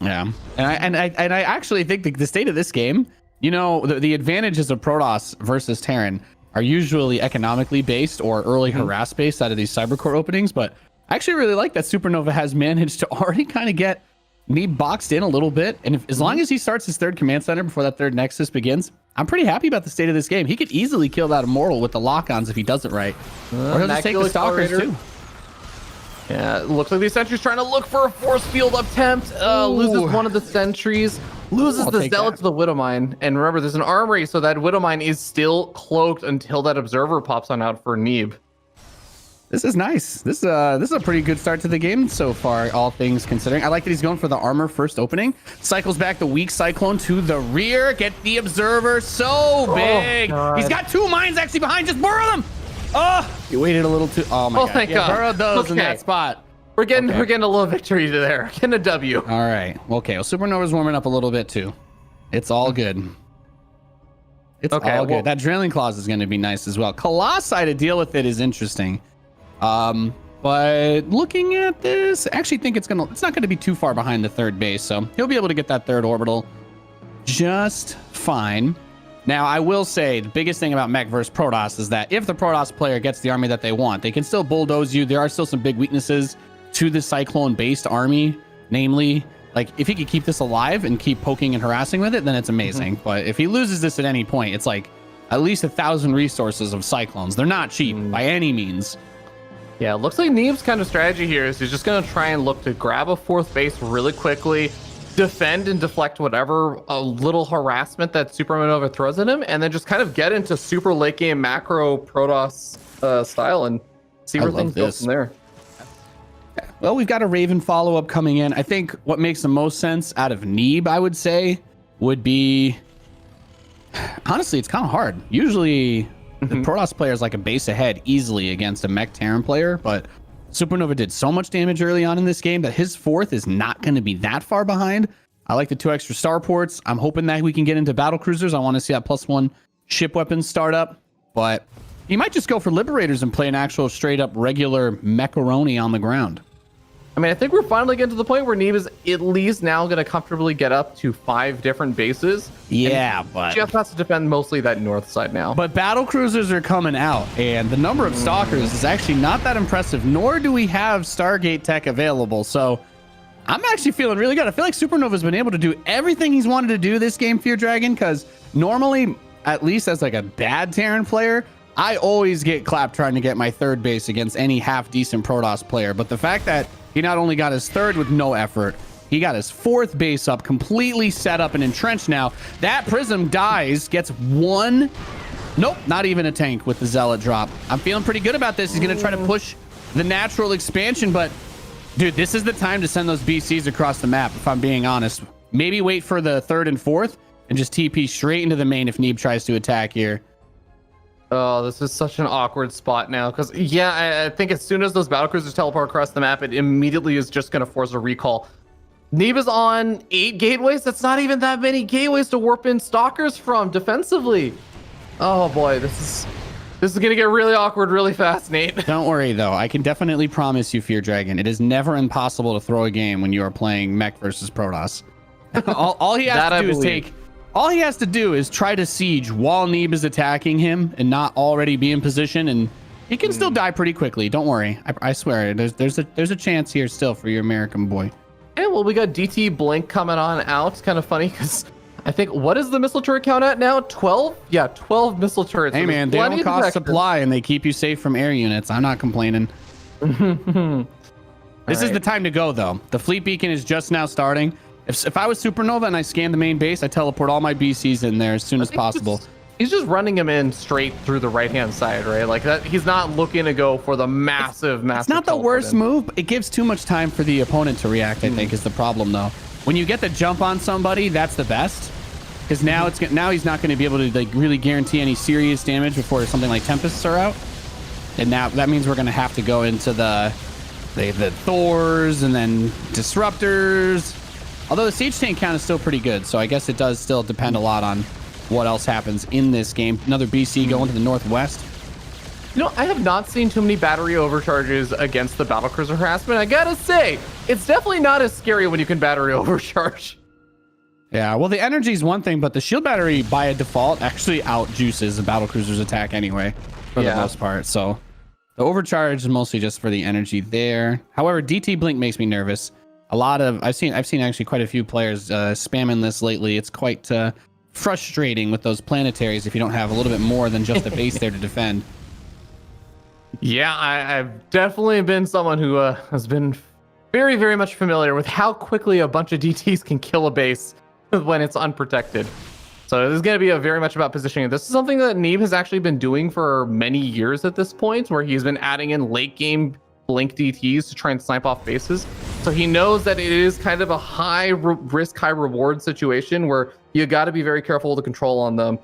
Yeah, and I actually think the state of this game, you know, the advantages of Protoss versus Terran are usually economically based or early harass based out of these cybercore openings, but I actually really like that Supernova has managed to already kind of get Neeb boxed in a little bit, and as long as he starts his third command center before that third Nexus begins, I'm pretty happy about the state of this game. He could easily kill that Immortal with the lock-ons if he does it right, or he'll just take the Stalkers too. Yeah, it looks like the sentry's trying to look for a force field attempt. Loses one of the sentries, loses the Zealot to the Widowmine. And remember, there's an armory, so that Widowmine is still cloaked until that observer pops on out for Neeb. This is nice. This is a pretty good start to the game so far, all things considering. I like that he's going for the armor first opening. Cycles back the weak Cyclone to the rear. Get the observer so big. He's got two mines actually behind. Just burrow them. Oh, you waited a little too. Oh my god. Thank God. Burrowed those in that spot. We're getting a little victory there. Getting a W. All right. Okay. Well, Supernova's warming up a little bit too. It's all good. It's all good. That drilling clause is going to be nice as well. Colossi to deal with it is interesting. But looking at this, I actually think it's not gonna be too far behind the third base, so he'll be able to get that third orbital just fine. Now, I will say the biggest thing about mech versus Protoss is that if the Protoss player gets the army that they want, they can still bulldoze you. There are still some big weaknesses to the Cyclone-based army, namely, like if he could keep this alive and keep poking and harassing with it, then it's amazing. But if he loses this at any point, it's like at least 1,000 resources of Cyclones. They're not cheap by any means. Yeah, it looks like Neeb's kind of strategy here is he's just going to try and look to grab a fourth base really quickly, defend and deflect whatever little harassment that Supernova throws at him, and then just kind of get into super late game macro Protoss style and see where things go from there. Well, we've got a Raven follow-up coming in. I think what makes the most sense out of Neeb, I would say, would be... Honestly, it's kind of hard. Usually... The Protoss player is like a base ahead easily against a mech Terran player, but Supernova did so much damage early on in this game that his fourth is not going to be that far behind. I like the 2 extra starports. I'm hoping that we can get into battlecruisers. I want to see that +1 ship weapons start up, but he might just go for liberators and play an actual straight up regular macaroni on the ground. I mean, I think we're finally getting to the point where Neeb is at least now going to comfortably get up to 5 different bases. Yeah, but Jeff has to defend mostly that north side now. But battle cruisers are coming out, and the number of stalkers is actually not that impressive, nor do we have Stargate tech available. So I'm actually feeling really good. I feel like Supernova's been able to do everything he's wanted to do this game, Fear Dragon, because normally, at least as like a bad Terran player, I always get clapped trying to get my third base against any half-decent Protoss player. But the fact that he not only got his third with no effort, he got his fourth base up, completely set up and entrenched now. That Prism dies, gets one. Nope, not even a tank with the Zealot drop. I'm feeling pretty good about this. He's going to try to push the natural expansion, but dude, this is the time to send those BCs across the map, if I'm being honest. Maybe wait for the third and fourth and just TP straight into the main if Neeb tries to attack here. Oh, this is such an awkward spot now because, yeah, I think as soon as those battlecruisers teleport across the map, it immediately is just going to force a recall. Neeb is on 8 gateways. That's not even that many gateways to warp in stalkers from defensively. Oh boy, this is going to get really awkward really fast, Nate. Don't worry, though. I can definitely promise you, Fear Dragon, it is never impossible to throw a game when you are playing mech versus Protoss. all he has to do is take... All he has to do is try to siege while Neeb is attacking him and not already be in position, and he can still die pretty quickly. Don't worry. I swear, there's a chance here still for your American boy. Yeah, well, we got DT Blink coming on out. It's kind of funny because I think, what is the missile turret count at now? 12? Yeah, 12 missile turrets. Hey, man, they don't cost supply, and they keep you safe from air units. I'm not complaining. This is the time to go, though. The fleet beacon is just now starting. If I was Supernova and I scanned the main base, I teleport all my BCs in there as soon as possible. He's just running him in straight through the right-hand side, right? Like that. He's not looking to go for the massive. It's not the worst move. It gives too much time for the opponent to react, I think, is the problem, though. When you get the jump on somebody, that's the best. Because now he's not going to be able to like really guarantee any serious damage before something like Tempests are out. And now that means we're going to have to go into the Thors and then Disruptors. Although the siege tank count is still pretty good, so I guess it does still depend a lot on what else happens in this game. Another BC going to the northwest. You know, I have not seen too many battery overcharges against the Battlecruiser Harassment. I gotta say, it's definitely not as scary when you can battery overcharge. Yeah, well, the energy is one thing, but the shield battery by default actually out juices the Battlecruiser's attack anyway, for the most part. So the overcharge is mostly just for the energy there. However, DT Blink makes me nervous. A lot of I've seen actually quite a few players spamming this lately. It's quite frustrating with those planetaries if you don't have a little bit more than just a base there to defend. Yeah, I've definitely been someone who has been very, very much familiar with how quickly a bunch of DTs can kill a base when it's unprotected. So this is going to be very much about positioning. This is something that Neeb has actually been doing for many years at this point, where he's been adding in late game blink DTs to try and snipe off bases. So he knows that it is kind of a high risk, high reward situation where you got to be very careful with the control on them.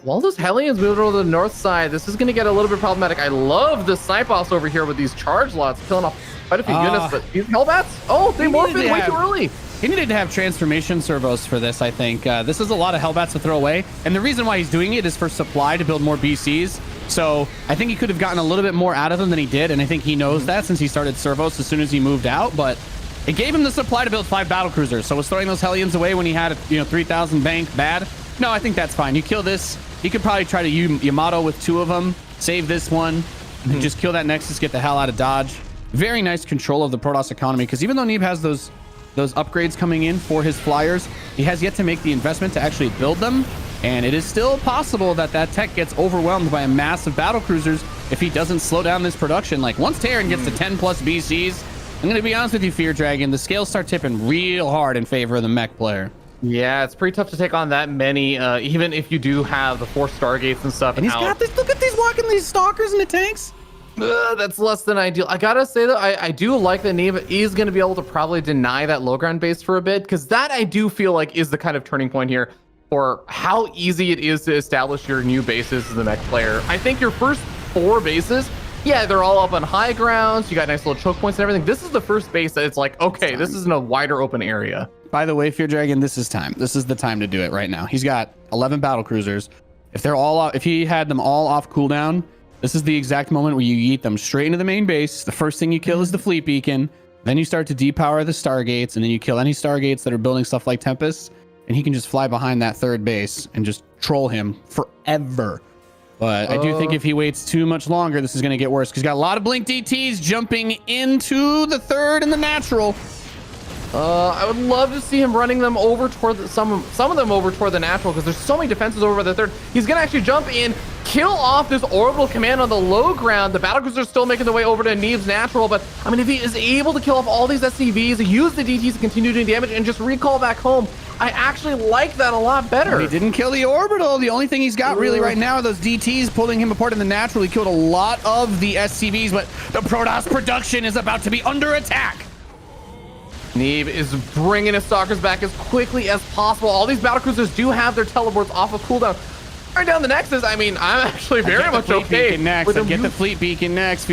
While those Hellions move over to the north side, this is going to get a little bit problematic. I love the snipe offs over here with these charge lots, killing off quite a few units, but these Hellbats, oh, they morphed in way too early. He needed to have transformation servos for this, I think. This is a lot of Hellbats to throw away. And the reason why he's doing it is for supply to build more BCs. So I think he could have gotten a little bit more out of them than he did. And I think he knows that since he started servos as soon as he moved out. But it gave him the supply to build 5 Battlecruisers. So was throwing those Hellions away when he had, 3,000 bank bad? No, I think that's fine. You kill this. He could probably try to Yamato with 2 of them, save this one, and just kill that Nexus, get the hell out of Dodge. Very nice control of the Protoss economy, because even though Neeb has those upgrades coming in for his flyers, he has yet to make the investment to actually build them. And it is still possible that that tech gets overwhelmed by a massive Battlecruisers if he doesn't slow down this production. Like, once Terran gets to 10 plus BCs, I'm going to be honest with you, Fear Dragon, the scales start tipping real hard in favor of the mech player. Yeah, it's pretty tough to take on that many, even if you do have the 4 Stargates and stuff. And he's got this, look at these walking these stalkers in the tanks. That's less than ideal. I gotta say though, I do like that Neeb is going to be able to probably deny that low ground base for a bit, because that I do feel like is the kind of turning point here for how easy it is to establish your new bases as the mech player. I think your first 4 bases, yeah, they're all up on high grounds. You got nice little choke points and everything. This is the first base that it's like, okay, this is in a wider open area. By the way, Fear Dragon, this is time. This is the time to do it right now. He's got 11 Battlecruisers. If they're all off, if he had them all off cooldown, this is the exact moment where you yeet them straight into the main base. The first thing you kill is the fleet beacon. Then you start to depower the Stargates, and then you kill any Stargates that are building stuff like Tempest, and he can just fly behind that 3rd base and just troll him forever. But I do think if he waits too much longer, this is going to get worse, because he's got a lot of blink DTs jumping into the 3rd and the natural. I would love to see him running them over toward some of them over toward the natural, because there's so many defenses over the 3rd. He's gonna actually jump in, kill off this orbital command on the low ground. The Battlecruisers are still making their way over to Neeb's natural, but I mean, if he is able to kill off all these SCVs, use the DTs to continue doing damage, and just recall back home, I actually like that a lot better. He didn't kill the orbital. The only thing he's got really right now are those DTs pulling him apart in the natural. He killed a lot of the SCVs, but the Protoss production is about to be under attack. Neeb is bringing his stalkers back as quickly as possible. All these Battlecruisers do have their teleports off of cooldown. Right down the Nexus, I mean, I'm actually very much okay with them. Get the fleet beacon next.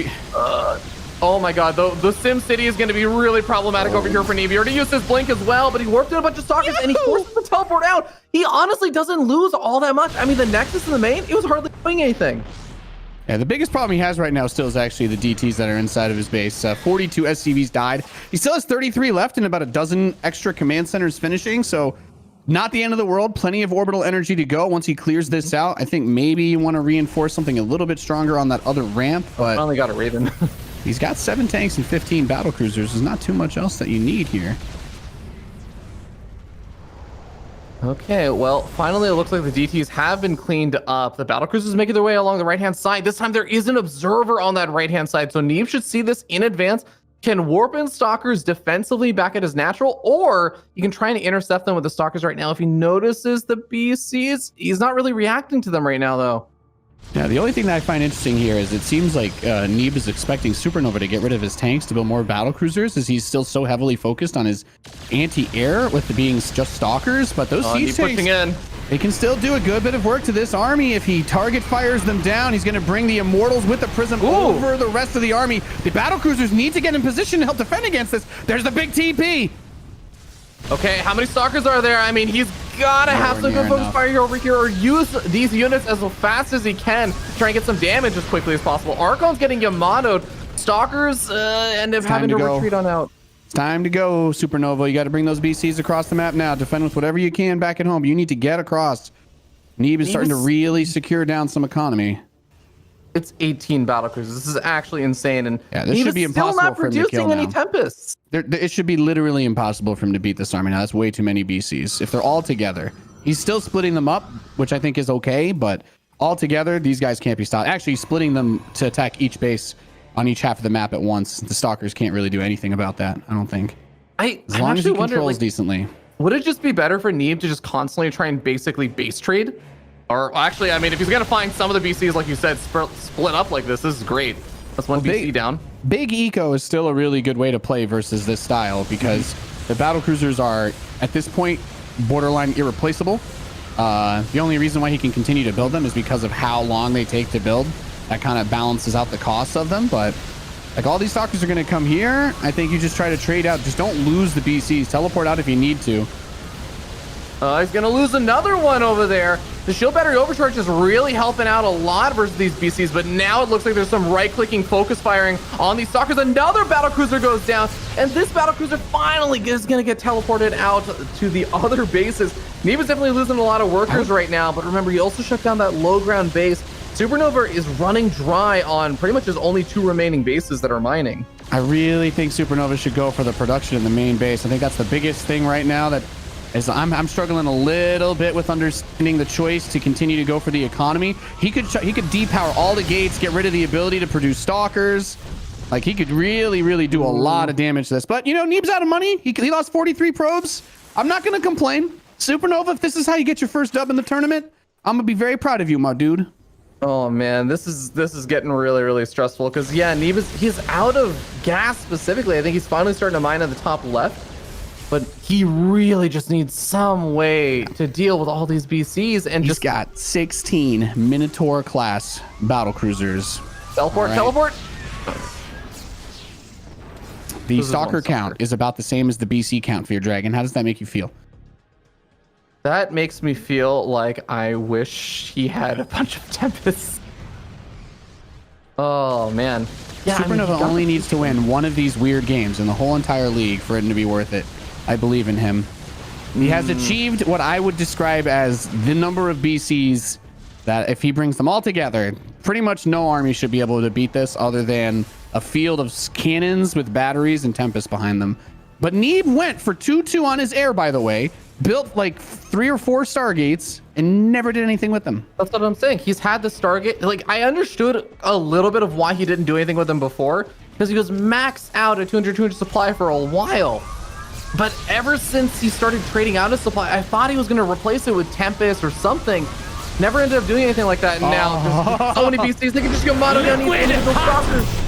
Oh my god, the Sim City is going to be really problematic over here for Neeb. He already used his blink as well, but he warped in a bunch of stalkers and he forces the teleport out. He honestly doesn't lose all that much. I mean, the Nexus in the main, it was hardly doing anything. Yeah, the biggest problem he has right now still is actually the DTs that are inside of his base. 42 SCVs died. He still has 33 left and about a dozen extra command centers finishing. So not the end of the world. Plenty of orbital energy to go once he clears this out. I think maybe you want to reinforce something a little bit stronger on that other ramp. But finally got a Raven. He's got 7 tanks and 15 Battlecruisers. There's not too much else that you need here. Okay, well, finally it looks like the DTs have been cleaned up. The Battlecruisers making their way along the right-hand side. This time there is an observer on that right-hand side, so Neeb should see this in advance. Can warp in stalkers defensively back at his natural, or you can try and intercept them with the stalkers right now. If he notices the BCs, he's not really reacting to them right now, though. Yeah, the only thing that I find interesting here is it seems like Neeb is expecting Supernova to get rid of his tanks to build more Battlecruisers, as he's still so heavily focused on his anti-air with the being just stalkers. But those siege tanks, they can still do a good bit of work to this army. If he target fires them down, he's going to bring the Immortals with the Prism over the rest of the army. The Battlecruisers need to get in position to help defend against this. There's the big TP. Okay, how many stalkers are there? I mean, he's gotta have some Nowhere good near focus enough. fire here over here, or use these units as fast as he can, try and get some damage as quickly as possible. Archon's getting Yamato'd. Stalkers end up having to retreat on out. It's time to go, Supernova. You got to bring those BCs across the map now. Defend with whatever you can back at home. You need to get across. Neeb is starting to really secure down some economy. It's 18 battlecruisers. This is actually insane, and Yeah, this should be impossible still not for him to kill producing any now. Tempests. It should be literally impossible for him to beat this army now. That's way too many BCs. If they're all together, he's still splitting them up, which I think is okay, but all together, these guys can't be stopped. Actually, splitting them to attack each base on each half of the map at once. The Stalkers can't really do anything about that, I don't think. As long as he controls decently. Would it just be better for Neeb to just constantly try and basically base trade? Or actually, I mean, if he's gonna find some of the BCs, like you said, split up like this is great. That's one BC down. Big eco is still a really good way to play versus this style because the battlecruisers are, at this point, borderline irreplaceable. The only reason why he can continue to build them is because of how long they take to build. That kind of balances out the costs of them, but like all these Stalkers are going to come here. I think you just try to trade out. Just don't lose the BCs. Teleport out if you need to. He's gonna lose another one over there. The shield battery overcharge is really helping out a lot versus these BCs, but now it looks like there's some right-clicking focus firing on these Stalkers. Another battlecruiser goes down, and this battlecruiser finally is gonna get teleported out to the other bases. Neeb is definitely losing a lot of workers right now, but remember, he also shut down that low ground base. Supernova is running dry on pretty much his only 2 remaining bases that are mining. I really think Supernova should go for the production in the main base. I think that's the biggest thing right now that is I'm struggling a little bit with understanding the choice to continue to go for the economy. He could depower all the gates, get rid of the ability to produce Stalkers. Like he could really do a lot of damage to this. But you know, Neeb's out of money. He lost 43 probes. I'm not going to complain. Supernova, if this is how you get your first dub in the tournament, I'm going to be very proud of you, my dude. Oh man, this is getting really stressful because yeah, Neeb he's out of gas specifically. I think he's finally starting to mine at the top left, but he really just needs some way to deal with all these BCs and He's just got 16 Minotaur class battlecruisers. teleport. The This is Stalker one count is about the same as the BC count for your dragon. How does that make you feel? That makes me feel like I wish he had a bunch of Tempests. Oh man. Yeah, Supernova only needs to win one of these weird games in the whole entire league for it to be worth it. I believe in him. He has achieved what I would describe as the number of BCs that if he brings them all together, pretty much no army should be able to beat this other than a field of cannons with batteries and Tempest behind them. But Neeb went for 2-2 on his air, by the way, built like 3 or 4 Stargates and never did anything with them. That's what I'm saying. He's had the Stargate. Like, I understood a little bit of why he didn't do anything with them before, because he was maxed out at 200 supply for a while. But ever since he started trading out his supply, I thought he was going to replace it with Tempest or something. Never ended up doing anything like that. And now there's so many BCs, they can just go mono down these individual Stalkers.